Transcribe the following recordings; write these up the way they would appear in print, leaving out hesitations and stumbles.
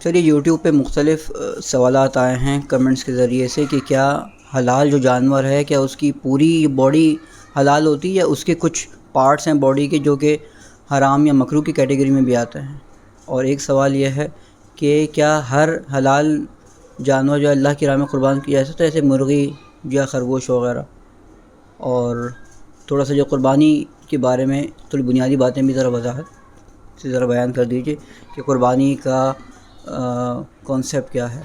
چلیے یوٹیوب پہ مختلف سوالات آئے ہیں کمنٹس کے ذریعے سے کہ کیا حلال جو جانور ہے کیا اس کی پوری باڈی حلال ہوتی ہے یا اس کے کچھ پارٹس ہیں باڈی کے جو کہ حرام یا مکروہ کی کیٹیگری میں بھی آتے ہیں. اور ایک سوال یہ ہے کہ کیا ہر حلال جانور جو اللہ کی راہ میں قربان کیا جا سکتا ہے، جیسے مرغی یا خرگوش وغیرہ. اور تھوڑا سا جو قربانی کے بارے میں تھوڑی بنیادی باتیں بھی ذرا وضاحت سے ذرا بیان کر دیجیے کہ قربانی کا کانسیپٹ کیا ہے.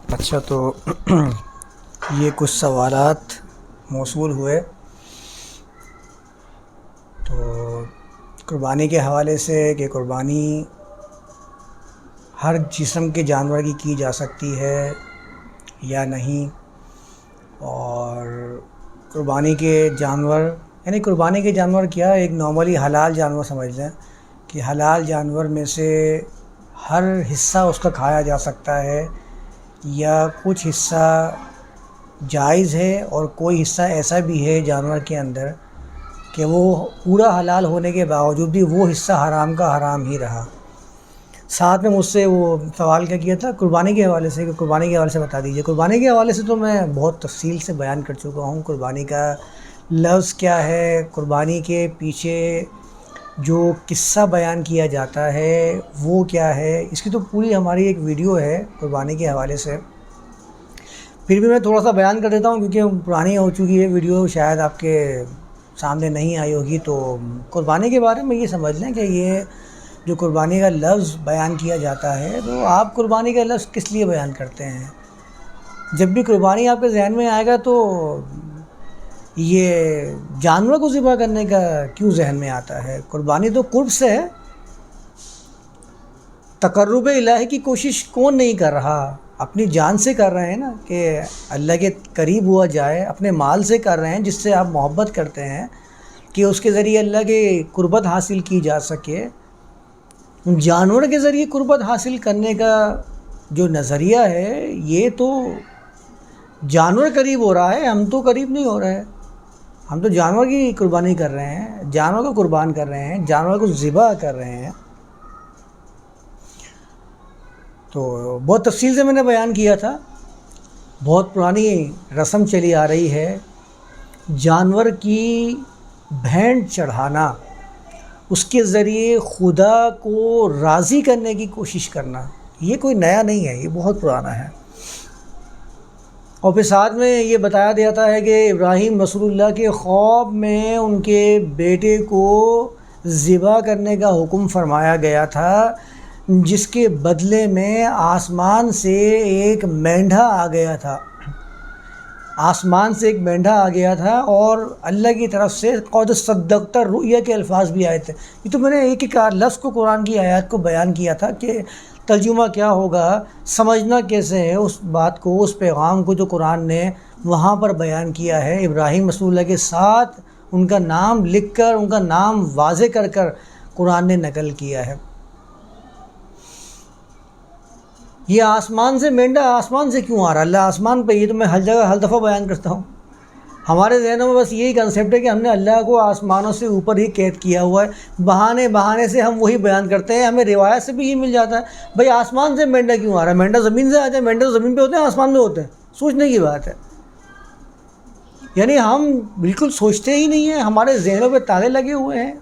اچھا، تو یہ کچھ سوالات موصول ہوئے. تو قربانی کے حوالے سے کہ قربانی ہر جسم کے جانور کی جا سکتی ہے یا نہیں، اور قربانی کے جانور یعنی قربانی کے جانور کیا ایک نارملی حلال جانور سمجھ لیں کہ حلال جانور میں سے ہر حصہ اس کا کھایا جا سکتا ہے یا کچھ حصہ جائز ہے اور کوئی حصہ ایسا بھی ہے جانور کے اندر کہ وہ پورا حلال ہونے کے باوجود بھی وہ حصہ حرام کا حرام ہی رہا. ساتھ میں مجھ سے وہ سوال کیا تھا قربانی کے حوالے سے کہ قربانی کے حوالے سے بتا دیجئے. قربانی کے حوالے سے تو میں بہت تفصیل سے بیان کر چکا ہوں. قربانی کا لفظ کیا ہے، قربانی کے پیچھے جو قصہ بیان کیا جاتا ہے وہ کیا ہے، اس کی تو پوری ہماری ایک ویڈیو ہے قربانی کے حوالے سے. پھر بھی میں تھوڑا سا بیان کر دیتا ہوں کیونکہ پرانی ہو چکی ہے ویڈیو، شاید آپ کے سامنے نہیں آئی ہوگی. تو قربانی کے بارے میں یہ سمجھ لیں کہ یہ جو قربانی کا لفظ بیان کیا جاتا ہے تو آپ قربانی کا لفظ کس لیے بیان کرتے ہیں؟ جب بھی قربانی آپ کے ذہن میں آئے گا تو یہ جانور کو ذبح کرنے کا کیوں ذہن میں آتا ہے؟ قربانی تو قرب سے ہے. تقرب الہی کی کوشش کون نہیں کر رہا؟ اپنی جان سے کر رہے ہیں نا کہ اللہ کے قریب ہوا جائے، اپنے مال سے کر رہے ہیں جس سے آپ محبت کرتے ہیں کہ اس کے ذریعے اللہ کے قربت حاصل کی جا سکے. جانور کے ذریعے قربت حاصل کرنے کا جو نظریہ ہے یہ تو جانور قریب ہو رہا ہے، ہم تو قریب نہیں ہو رہے. ہم تو جانور کی قربانی کر رہے ہیں، جانور کو قربان کر رہے ہیں، جانور کو ذبح کر رہے ہیں. تو بہت تفصیل سے میں نے بیان کیا تھا. بہت پرانی رسم چلی آ رہی ہے جانور کی بھینٹ چڑھانا، اس کے ذریعے خدا کو راضی کرنے کی کوشش کرنا. یہ کوئی نیا نہیں ہے، یہ بہت پرانا ہے. اور پھر ساتھ میں یہ بتایا جاتا ہے کہ ابراہیم رسول اللہ کے خواب میں ان کے بیٹے کو ذبح کرنے کا حکم فرمایا گیا تھا، جس کے بدلے میں آسمان سے ایک مینڈھا آ گیا تھا. آسمان سے ایک مینڈھا آ گیا تھا اور اللہ کی طرف سے قد صدقت الرؤیا کے الفاظ بھی آئے تھے. یہ تو میں نے ایک ایک لفظ کو قرآن کی آیات کو بیان کیا تھا کہ ترجمہ کیا ہوگا، سمجھنا کیسے ہے اس بات کو، اس پیغام کو جو قرآن نے وہاں پر بیان کیا ہے. ابراہیم رسول اللہ کے ساتھ ان کا نام لکھ کر، ان کا نام واضح کر کر قرآن نے نقل کیا ہے. یہ آسمان سے مینڈا آسمان سے کیوں آ رہا ہے؟ اللہ آسمان پہ، یہ تو میں ہر جگہ ہر دفعہ بیان کرتا ہوں. ہمارے ذہنوں میں بس یہی کنسیپٹ ہے کہ ہم نے اللہ کو آسمانوں سے اوپر ہی قید کیا ہوا ہے. بہانے سے ہم وہی بیان کرتے ہیں. ہمیں روایت سے بھی یہ مل جاتا ہے بھائی آسمان سے مینڈا کیوں آ رہا ہے؟ مینڈا زمین سے آ جائے. مینڈا زمین پہ ہوتے ہیں، آسمان میں ہوتے ہیں. سوچنے کی بات ہے. یعنی ہم بالکل سوچتے ہی نہیں ہیں، ہمارے ذہنوں پہ تالے لگے ہوئے ہیں.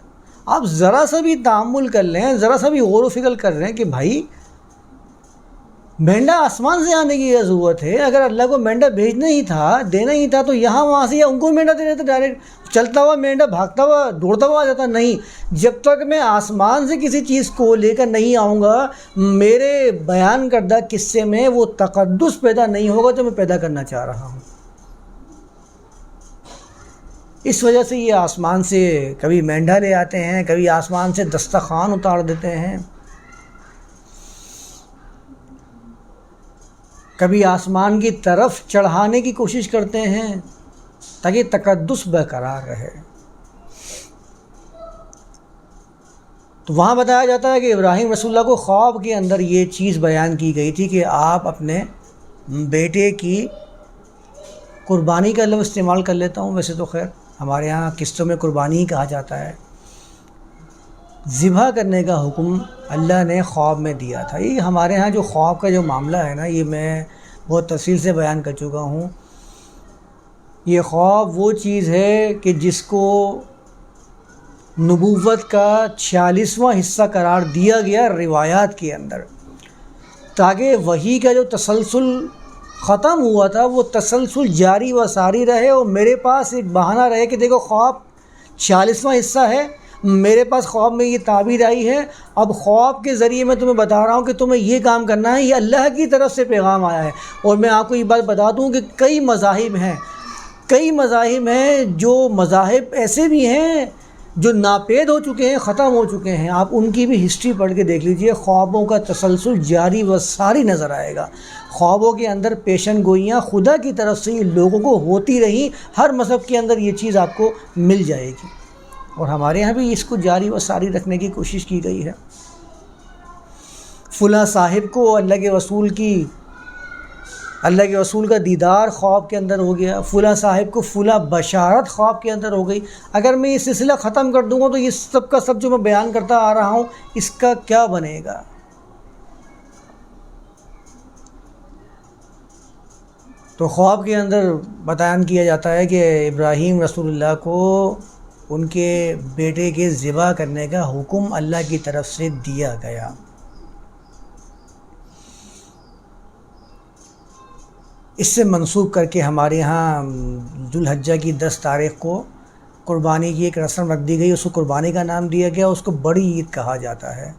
آپ ذرا سا بھی تأمل کر لیں، ذرا سا بھی غور و فکر کر رہے ہیں کہ بھائی مینڈا آسمان سے آنے کی یہ ضرورت ہے. اگر اللہ کو مینڈا بھیجنا ہی تھا، دینا ہی تھا، تو یہاں وہاں سے یا ان کو مینڈا دے دیتے ڈائریکٹ. چلتا ہوا مینڈا بھاگتا ہوا دوڑتا ہوا آ جاتا. نہیں، جب تک میں آسمان سے کسی چیز کو لے کر نہیں آؤں گا، میرے بیان کردہ قصے میں وہ تقدس پیدا نہیں ہوگا جو میں پیدا کرنا چاہ رہا ہوں. اس وجہ سے یہ آسمان سے کبھی مینڈا لے آتے ہیں، کبھی آسمان سے دسترخوان اتار دیتے ہیں، کبھی آسمان کی طرف چڑھانے کی کوشش کرتے ہیں تاکہ تقدس برقرار رہے. تو وہاں بتایا جاتا ہے کہ ابراہیم رسول اللہ کو خواب کے اندر یہ چیز بیان کی گئی تھی کہ آپ اپنے بیٹے کی قربانی کا لفظ استعمال کر لیتا ہوں ویسے تو خیر ہمارے یہاں قصوں میں قربانی کہا جاتا ہے، ذبح کرنے کا حکم اللہ نے خواب میں دیا تھا۔ یہ ہمارے ہاں جو خواب کا جو معاملہ ہے نا، یہ میں بہت تفصیل سے بیان کر چکا ہوں۔ یہ خواب وہ چیز ہے کہ جس کو نبوت کا 46واں حصہ قرار دیا گیا روایات کے اندر، تاکہ وحی کا جو تسلسل ختم ہوا تھا وہ تسلسل جاری و ساری رہے، اور میرے پاس ایک بہانہ رہے کہ دیکھو خواب 46واں حصہ ہے، میرے پاس خواب میں یہ تعبیر آئی ہے، اب خواب کے ذریعے میں تمہیں بتا رہا ہوں کہ تمہیں یہ کام کرنا ہے، یہ اللہ کی طرف سے پیغام آیا ہے۔ اور میں آپ کو یہ بات بتا دوں کہ کئی مذاہب ہیں جو مذاہب ایسے بھی ہیں جو ناپید ہو چکے ہیں، ختم ہو چکے ہیں، آپ ان کی بھی ہسٹری پڑھ کے دیکھ لیجئے، خوابوں کا تسلسل جاری و ساری نظر آئے گا۔ خوابوں کے اندر پیشن گوئیاں خدا کی طرف سے یہ لوگوں کو ہوتی رہیں، ہر مذہب کے اندر یہ چیز آپ کو مل جائے گی، اور ہمارے یہاں بھی اس کو جاری و ساری رکھنے کی کوشش کی گئی ہے۔ فلاں صاحب کو اللہ کے رسول کا دیدار خواب کے اندر ہو گیا، فلاں صاحب کو فلاں بشارت خواب کے اندر ہو گئی۔ اگر میں یہ سلسلہ ختم کر دوں گا تو یہ سب کا سب جو میں بیان کرتا آ رہا ہوں، اس کا کیا بنے گا؟ تو خواب کے اندر بیان کیا جاتا ہے کہ ابراہیم رسول اللہ کو ان کے بیٹے کے ذبح کرنے کا حکم اللہ کی طرف سے دیا گیا۔ اس سے منسوخ کر کے ہمارے ہاں ذو الحجہ کی 10 تاریخ کو قربانی کی ایک رسم رکھ دی گئی، اس کو قربانی کا نام دیا گیا، اس کو بڑی عید کہا جاتا ہے،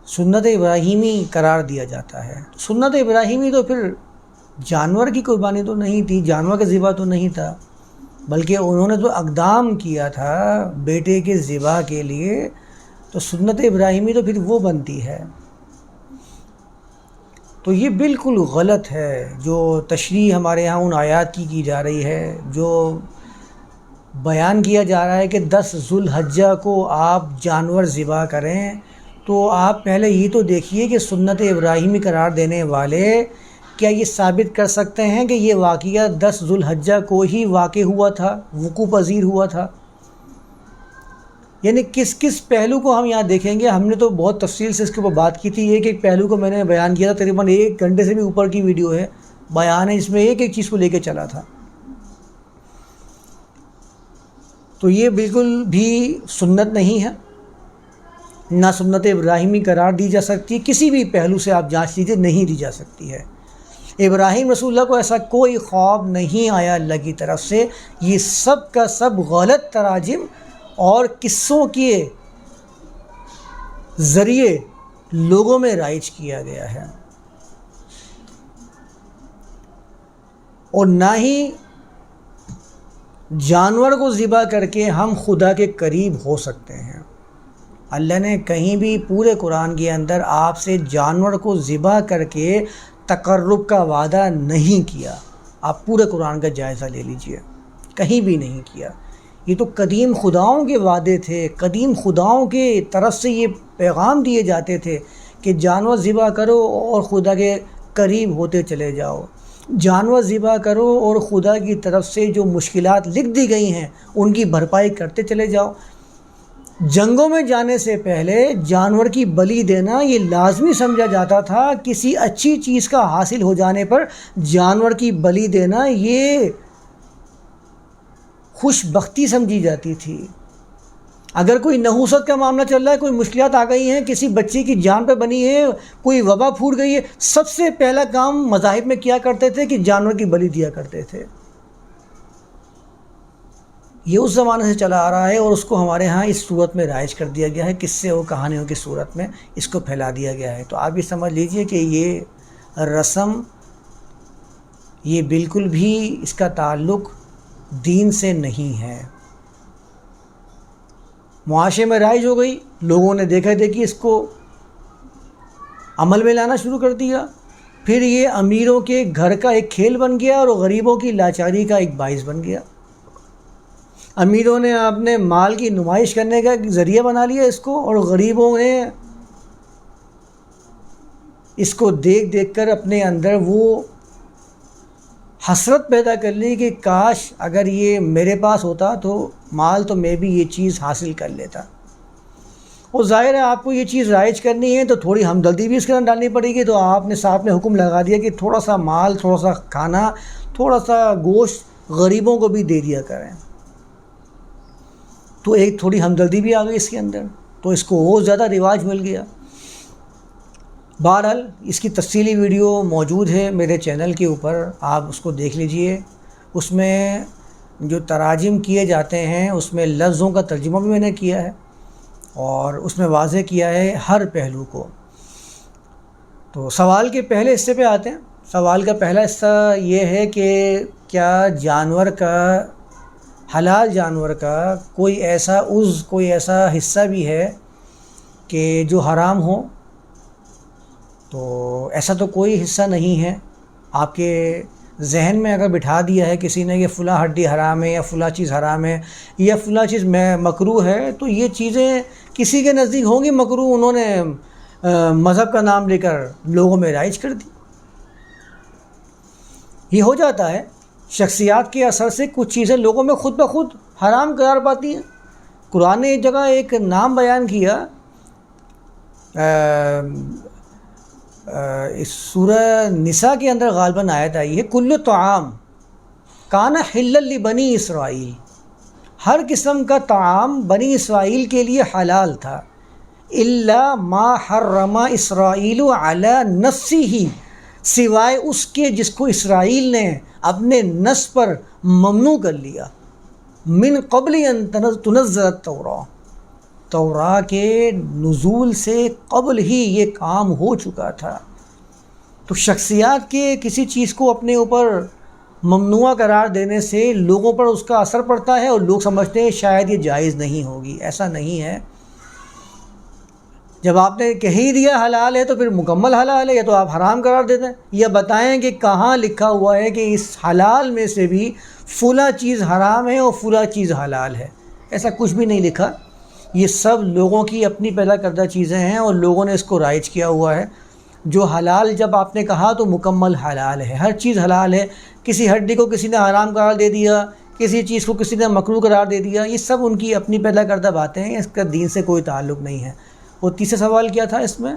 سنت ابراہیمی قرار دیا جاتا ہے۔ سنت ابراہیمی تو پھر جانور کی قربانی تو نہیں تھی، جانور کا ذبح تو نہیں تھا، بلکہ انہوں نے تو اقدام کیا تھا بیٹے کے ذبح کے لیے، تو سنت ابراہیمی تو پھر وہ بنتی ہے۔ تو یہ بالکل غلط ہے جو تشریح ہمارے ہاں ان آیات کی جا رہی ہے، جو بیان کیا جا رہا ہے کہ 10 ذو الحجہ کو آپ جانور ذبح کریں، تو آپ پہلے یہ تو دیکھیے کہ سنت ابراہیمی قرار دینے والے کیا یہ ثابت کر سکتے ہیں کہ یہ واقعہ 10 ذو الحجہ کو ہی واقع ہوا تھا، وقوع پذیر ہوا تھا؟ یعنی کس پہلو کو ہم یہاں دیکھیں گے؟ ہم نے تو بہت تفصیل سے اس کے اوپر بات کی تھی، ایک پہلو کو میں نے بیان کیا تھا، تقریباً 1 گھنٹے سے بھی اوپر کی ویڈیو ہے، بیان ہے، اس میں ایک چیز کو لے کے چلا تھا۔ تو یہ بالکل بھی سنت نہیں ہے، نہ سنت ابراہیمی قرار دی جا سکتی، کسی بھی پہلو سے آپ جانچ لیجیے، نہیں دی جا سکتی ہے۔ ابراہیم رسول اللہ کو ایسا کوئی خواب نہیں آیا اللہ کی طرف سے، یہ سب کا سب غلط تراجم اور قصوں کے ذریعے لوگوں میں رائج کیا گیا ہے، اور نہ ہی جانور کو ذبح کر کے ہم خدا کے قریب ہو سکتے ہیں۔ اللہ نے کہیں بھی پورے قرآن کے اندر آپ سے جانور کو ذبح کر کے تقرب کا وعدہ نہیں کیا۔ آپ پورے قرآن کا جائزہ لے لیجئے، کہیں بھی نہیں کیا۔ یہ تو قدیم خداؤں کے وعدے تھے، قدیم خداؤں کے طرف سے یہ پیغام دیے جاتے تھے کہ جانور ذبح کرو اور خدا کے قریب ہوتے چلے جاؤ، جانور ذبح کرو اور خدا کی طرف سے جو مشکلات لکھ دی گئی ہیں ان کی بھرپائی کرتے چلے جاؤ۔ جنگوں میں جانے سے پہلے جانور کی بلی دینا یہ لازمی سمجھا جاتا تھا، کسی اچھی چیز کا حاصل ہو جانے پر جانور کی بلی دینا یہ خوش بختی سمجھی جاتی تھی۔ اگر کوئی نحوست کا معاملہ چل رہا ہے، کوئی مشکلات آ گئی ہیں، کسی بچے کی جان پہ بنی ہے، کوئی وبا پھوٹ گئی ہے، سب سے پہلا کام مذاہب میں کیا کرتے تھے کہ جانور کی بلی دیا کرتے تھے۔ یہ اس زمانے سے چلا آ رہا ہے، اور اس کو ہمارے ہاں اس صورت میں رائج کر دیا گیا ہے، قصے اور کہانیوں کی صورت میں اس کو پھیلا دیا گیا ہے۔ تو آپ یہ سمجھ لیجئے کہ یہ رسم، یہ بالکل بھی اس کا تعلق دین سے نہیں ہے، معاشرے میں رائج ہو گئی، لوگوں نے دیکھا دیکھی اس کو عمل میں لانا شروع کر دیا، پھر یہ امیروں کے گھر کا ایک کھیل بن گیا اور غریبوں کی لاچاری کا ایک باعث بن گیا۔ امیروں نے اپنے مال کی نمائش کرنے کا ایک ذریعہ بنا لیا اس کو، اور غریبوں نے اس کو دیکھ دیکھ کر اپنے اندر وہ حسرت پیدا کر لی کہ کاش اگر یہ میرے پاس ہوتا تو مال تو میں بھی یہ چیز حاصل کر لیتا. اور ظاہر ہے آپ کو یہ چیز رائج کرنی ہے تو تھوڑی ہمدردی بھی اس کے اندر ڈالنی پڑے گی. تو آپ نے ساتھ میں حکم لگا دیا کہ تھوڑا سا مال، تھوڑا سا کھانا، تھوڑا سا گوشت غریبوں کو بھی دے دیا کریں. تو ایک تھوڑی ہمدردی بھی آ گئی اس کے اندر، تو اس کو اور زیادہ رواج مل گیا. بہرحال اس کی تفصیلی ویڈیو موجود ہے میرے چینل کے اوپر، آپ اس کو دیکھ لیجئے. اس میں جو تراجم کیے جاتے ہیں اس میں لفظوں کا ترجمہ بھی میں نے کیا ہے اور اس میں واضح کیا ہے ہر پہلو کو. تو سوال کے پہلے حصے پہ آتے ہیں. سوال کا پہلا حصہ یہ ہے کہ کیا جانور کا، حلال جانور کا کوئی ایسا عضو، کوئی ایسا حصہ بھی ہے کہ جو حرام ہو؟ تو ایسا تو کوئی حصہ نہیں ہے. آپ کے ذہن میں اگر بٹھا دیا ہے کسی نے کہ فلاں ہڈی حرام ہے یا فلاں چیز حرام ہے یا فلاں چیز مکروہ ہے، تو یہ چیزیں کسی کے نزدیک ہوں گی مکروہ، انہوں نے مذہب کا نام لے کر لوگوں میں رائج کر دی. یہ ہو جاتا ہے شخصیات کے اثر سے کچھ چیزیں لوگوں میں خود بخود حرام قرار پاتی ہیں. قرآن نے ایک جگہ ایک نام بیان کیا، اس سورہ نساء کے اندر غالباً آیت آئی ہے، کل طعام کان حلا لبنی اسرائیل، ہر قسم کا طعام بنی اسرائیل کے لیے حلال تھا، الا ما حرم اسرائیل علی نفسہ، سوائے اس کے جس کو اسرائیل نے اپنے نفس پر ممنوع کر لیا، من قبل ان تنزل التوراۃ، توراۃ کے نزول سے قبل ہی یہ کام ہو چکا تھا. تو شخصیات کے کسی چیز کو اپنے اوپر ممنوع قرار دینے سے لوگوں پر اس کا اثر پڑتا ہے اور لوگ سمجھتے ہیں شاید یہ جائز نہیں ہوگی. ایسا نہیں ہے. جب آپ نے کہہ ہی دیا حلال ہے تو پھر مکمل حلال ہے، یا تو آپ حرام قرار دیتے ہیں، یا بتائیں کہ کہاں لکھا ہوا ہے کہ اس حلال میں سے بھی فلاں چیز حرام ہے اور فلاں چیز حلال ہے. ایسا کچھ بھی نہیں لکھا. یہ سب لوگوں کی اپنی پیدا کردہ چیزیں ہیں اور لوگوں نے اس کو رائج کیا ہوا ہے. جو حلال جب آپ نے کہا تو مکمل حلال ہے، ہر چیز حلال ہے. کسی ہڈی کو کسی نے حرام قرار دے دیا، کسی چیز کو کسی نے مکروہ قرار دے دیا، یہ سب ان کی اپنی پیدا کردہ باتیں ہیں، اس کا دین سے کوئی تعلق نہیں ہے. اور تیسرا سوال کیا تھا اس میں؟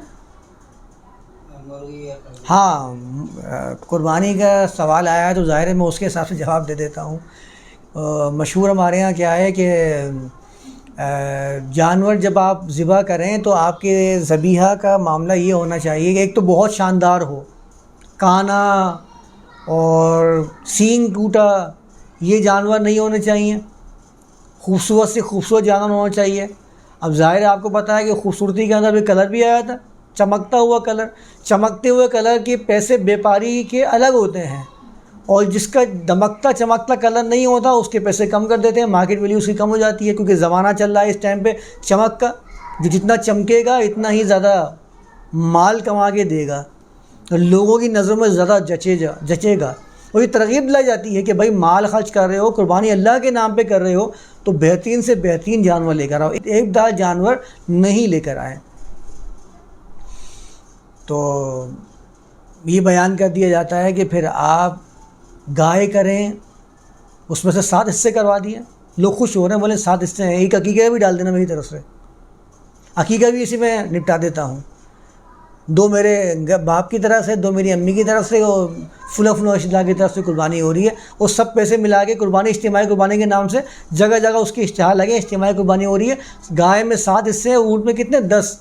ہاں، قربانی کا سوال آیا ہے تو ظاہر ہے میں اس کے حساب سے جواب دے دیتا ہوں. مشہور ہمارے ہاں کیا ہے کہ جانور جب آپ ذبح کریں تو آپ کے ذبیحہ کا معاملہ یہ ہونا چاہیے کہ ایک تو بہت شاندار ہو، کانا اور سینگ ٹوٹا یہ جانور نہیں ہونے چاہیے، خوبصورت سے خوبصورت جانور ہونا چاہیے. اب ظاہر ہے آپ کو پتہ ہے کہ خوبصورتی کے اندر بھی کلر بھی آیا تھا، چمکتا ہوا کلر. چمکتے ہوئے کلر کے پیسے بیپاری کے الگ ہوتے ہیں، اور جس کا دمکتا چمکتا کلر نہیں ہوتا اس کے پیسے کم کر دیتے ہیں، مارکیٹ ویلیو اس کی کم ہو جاتی ہے، کیونکہ زمانہ چل رہا ہے اس ٹائم پہ چمک کا، جو جتنا چمکے گا اتنا ہی زیادہ مال کما کے دے گا، لوگوں کی نظروں میں زیادہ جچے گا. اور یہ ترغیب لائی جاتی ہے کہ بھائی مال خرچ کر رہے ہو، قربانی اللہ کے نام پہ کر رہے ہو تو بہترین سے بہترین جانور لے کر آؤ، ایک دال جانور نہیں لے کر آئیں. تو یہ بیان کر دیا جاتا ہے کہ پھر آپ گائے کریں، اس میں سے 7 حصے کروا دیے. لوگ خوش ہو رہے ہیں، بولے 7 حصے ہیں، ایک عقیقہ بھی ڈال دینا میری طرف سے، عقیقہ بھی اسی میں نپٹا دیتا ہوں. 2 میرے باپ کی طرف سے، 2 میری امی کی طرف سے، اور فلاں رشتہ دار کی طرف سے قربانی ہو رہی ہے. اور سب پیسے ملا کے قربانی، اجتماعی قربانی کے نام سے جگہ جگہ اس کے اشتہار لگے، اجتماعی قربانی ہو رہی ہے. گائے میں 7 حصے ہیں، اونٹ میں کتنے؟ 10.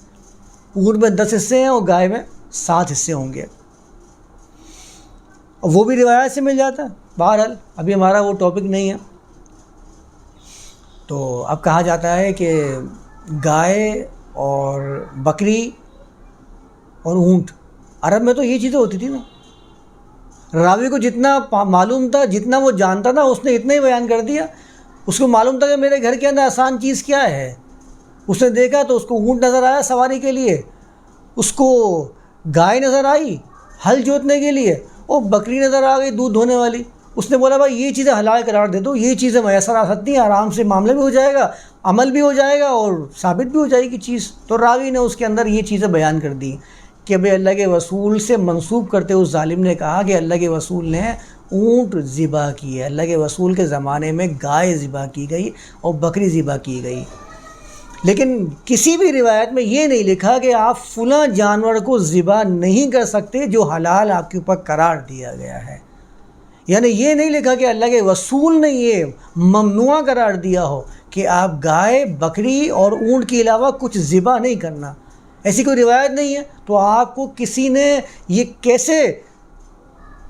اونٹ میں 10 حصے ہیں اور گائے میں 7 حصے ہوں گے. اور وہ بھی روایت سے مل جاتا ہے. بہرحال ابھی ہمارا وہ ٹاپک نہیں ہے. تو اب کہا جاتا ہے کہ گائے اور بکری اور اونٹ، عرب میں تو یہ چیزیں ہوتی تھی نا. راوی کو جتنا معلوم تھا، جتنا وہ جانتا تھا، اس نے اتنا ہی بیان کر دیا. اس کو معلوم تھا کہ میرے گھر کے اندر آسان چیز کیا ہے. اس نے دیکھا تو اس کو اونٹ نظر آیا سواری کے لیے، اس کو گائے نظر آئی ہل جوتنے کے لیے، اور بکری نظر آ گئی دودھ دھونے والی. اس نے بولا بھائی یہ چیزیں حلال قرار دے دو، یہ چیزیں میسر آ سکتی ہیں، آرام سے معاملہ بھی ہو جائے گا، عمل بھی ہو جائے گا اور ثابت بھی ہو جائے گی چیز. تو راوی نے اس کے اندر یہ چیزیں بیان کر دی کہ بھئی اللہ کے رسول سے منسوب کرتے اس ظالم نے کہا کہ اللہ کے رسول نے اونٹ ذبح کیے. اللہ کے رسول کے زمانے میں گائے ذبح کی گئی اور بکری ذبح کی گئی، لیکن کسی بھی روایت میں یہ نہیں لکھا کہ آپ فلاں جانور کو ذبح نہیں کر سکتے جو حلال آپ کے اوپر قرار دیا گیا ہے. یعنی یہ نہیں لکھا کہ اللہ کے رسول نے یہ ممنوع قرار دیا ہو کہ آپ گائے، بکری اور اونٹ کے علاوہ کچھ ذبح نہیں کرنا، ایسی کوئی روایت نہیں ہے. تو آپ کو کسی نے یہ کیسے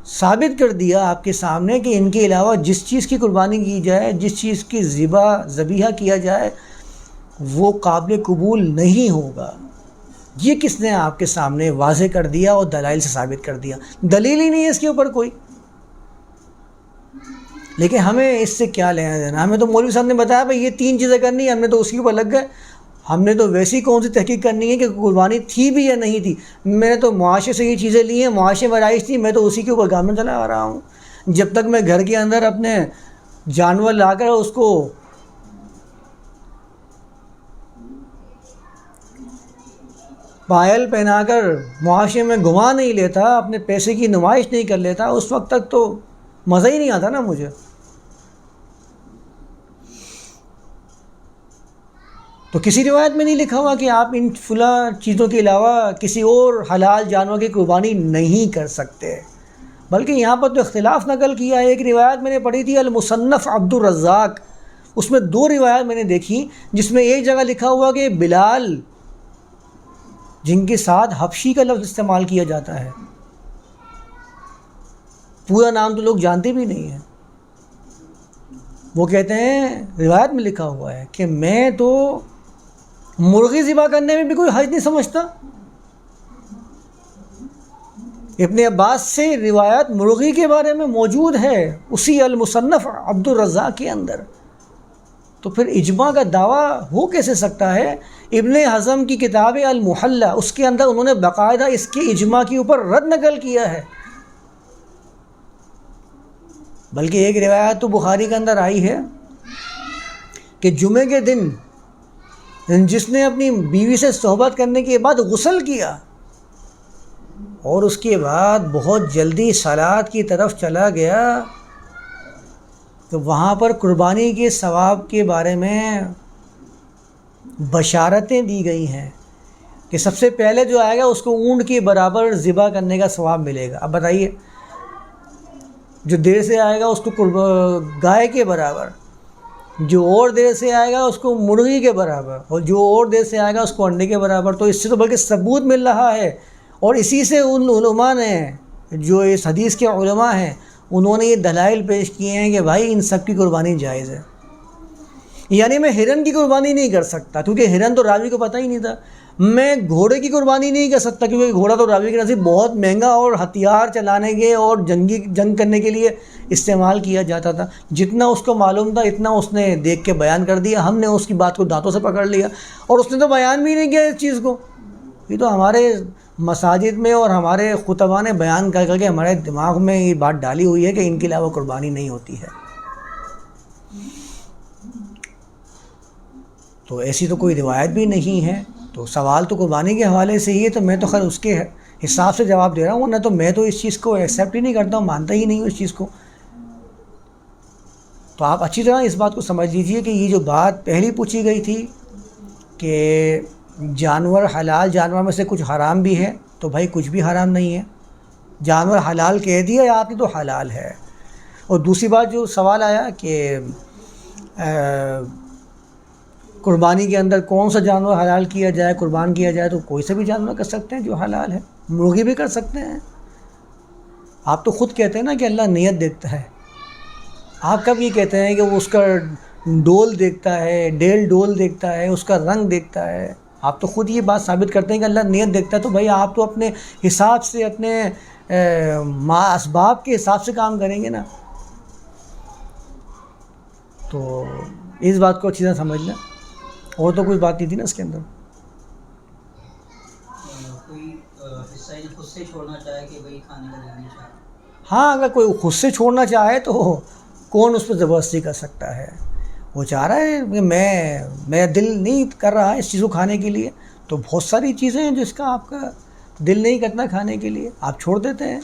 ثابت کر دیا آپ کے سامنے کہ ان کے علاوہ جس چیز کی قربانی کی جائے، جس چیز کی ذبیحہ کیا جائے وہ قابل قبول نہیں ہوگا؟ یہ کس نے آپ کے سامنے واضح کر دیا اور دلائل سے ثابت کر دیا؟ دلیل ہی نہیں ہے اس کے اوپر کوئی. لیکن ہمیں اس سے کیا لینا دینا؟ ہمیں تو مولوی صاحب نے بتایا بھائی یہ 3 چیزیں کرنی ہے، ہم نے تو اسی کے اوپر لگ گئے. ہم نے تو ویسی کون سی تحقیق کرنی ہے کہ قربانی تھی بھی یا نہیں تھی؟ میں نے تو معاشرے سے یہ چیزیں لی ہیں، معاشرے میں رائج تھی، میں تو اسی کے اوپر گامن چلا آ رہا ہوں. جب تک میں گھر کے اندر اپنے جانور لا کر اس کو پائل پہنا کر معاشرے میں گھما نہیں لیتا، اپنے پیسے کی نمائش نہیں کر لیتا، اس وقت تک تو مزہ ہی نہیں آتا نا مجھے. تو کسی روایت میں نہیں لکھا ہوا کہ آپ ان فلاں چیزوں کے علاوہ کسی اور حلال جانور کی قربانی نہیں کر سکتے، بلکہ یہاں پر تو اختلاف نقل کیا ہے. ایک روایت میں نے پڑھی تھی المصنف عبد الرزاق، اس میں 2 روایت میں نے دیکھی جس میں ایک جگہ لکھا ہوا کہ بلال، جن کے ساتھ حبشی کا لفظ استعمال کیا جاتا ہے، پورا نام تو لوگ جانتے بھی نہیں ہیں، وہ کہتے ہیں روایت میں لکھا ہوا ہے کہ میں تو مرغی ذبح کرنے میں بھی کوئی حرج نہیں سمجھتا. ابن عباس سے روایت مرغی کے بارے میں موجود ہے اسی المصنف عبد الرزاق کے اندر. تو پھر اجماع کا دعویٰ ہو کیسے سکتا ہے؟ ابن حزم کی کتاب المحلہ، اس کے اندر انہوں نے باقاعدہ اس کے اجماع کے اوپر رد نقل کیا ہے. بلکہ ایک روایت تو بخاری کے اندر آئی ہے کہ جمعے کے دن جس نے اپنی بیوی سے صحبت کرنے کے بعد غسل کیا اور اس کے بعد بہت جلدی صلاۃ کی طرف چلا گیا، تو وہاں پر قربانی کے ثواب کے بارے میں بشارتیں دی گئی ہیں کہ سب سے پہلے جو آئے گا اس کو اونٹ کے برابر ذبح کرنے کا ثواب ملے گا. اب بتائیے، جو دیر سے آئے گا اس کو گائے کے برابر، جو اور دیر سے آئے گا اس کو مرغی کے برابر، اور جو اور دیر سے آئے گا اس کو انڈے کے برابر. تو اس سے تو بلکہ ثبوت مل رہا ہے. اور اسی سے ان علماء نے، جو اس حدیث کے علماء ہیں، انہوں نے یہ دلائل پیش کیے ہیں کہ بھائی ان سب کی قربانی جائز ہے. یعنی میں ہرن کی قربانی نہیں کر سکتا کیونکہ ہرن تو راوی کو پتہ ہی نہیں تھا. میں گھوڑے کی قربانی نہیں کر سکتا کیونکہ گھوڑا تو راوی کے نصیب بہت مہنگا اور ہتھیار چلانے کے اور جنگ کرنے کے لیے استعمال کیا جاتا تھا. جتنا اس کو معلوم تھا اتنا اس نے دیکھ کے بیان کر دیا. ہم نے اس کی بات کو دانتوں سے پکڑ لیا اور اس نے تو بیان بھی نہیں کیا اس چیز کو. یہ تو ہمارے مساجد میں اور ہمارے خطبہ نے بیان کر کے ہمارے دماغ میں یہ بات ڈالی ہوئی ہے کہ ان کے علاوہ قربانی نہیں ہوتی ہے. تو ایسی تو کوئی روایت بھی نہیں ہے. تو سوال تو قربانی کے حوالے سے ہی ہے، تو میں تو خیر اس کے حساب سے جواب دے رہا ہوں، ورنہ تو میں تو اس چیز کو ایکسیپٹ ہی نہیں کرتا ہوں، مانتا ہی نہیں ہوں اس چیز کو. تو آپ اچھی طرح اس بات کو سمجھ لیجئے کہ یہ جو بات پہلی پوچھی گئی تھی کہ جانور حلال جانور میں سے کچھ حرام بھی ہے، تو بھائی کچھ بھی حرام نہیں ہے. جانور حلال کہہ دیا آپ نے تو حلال ہے. اور دوسری بات جو سوال آیا کہ قربانی کے اندر کون سا جانور حلال کیا جائے، قربان کیا جائے، تو کوئی سا بھی جانور کر سکتے ہیں جو حلال ہے. مرغی بھی کر سکتے ہیں. آپ تو خود کہتے ہیں نا کہ اللہ نیت دیکھتا ہے. آپ کب یہ کہتے ہیں کہ وہ اس کا ڈول دیکھتا ہے، ڈیل ڈول دیکھتا ہے، اس کا رنگ دیکھتا ہے؟ آپ تو خود یہ بات ثابت کرتے ہیں کہ اللہ نیت دیکھتا ہے. تو بھائی آپ تو اپنے حساب سے، اپنے اسباب کے حساب سے کام کریں گے نا. تو اس بات کو اچھی طرح سمجھ لیں. اور تو کوئی بات نہیں تھی نا اس کے اندر. کوئی حصہ خود سے چھوڑنا چاہے کہ بھائی کھانے کا دل نہیں چاہے. ہاں، اگر کوئی خود سے چھوڑنا چاہے تو کون اس پہ زبردستی کر سکتا ہے؟ وہ چاہ رہا ہے کہ میرا دل نہیں کر رہا ہے اس چیز کو کھانے کے لیے، تو بہت ساری چیزیں ہیں جس کا آپ کا دل نہیں کرتا کھانے کے لیے، آپ چھوڑ دیتے ہیں.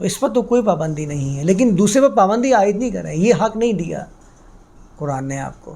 تو اس پر تو کوئی پابندی نہیں ہے، لیکن دوسرے پر پابندی عائد نہیں کریں، یہ حق نہیں دیا قرآن نے آپ کو.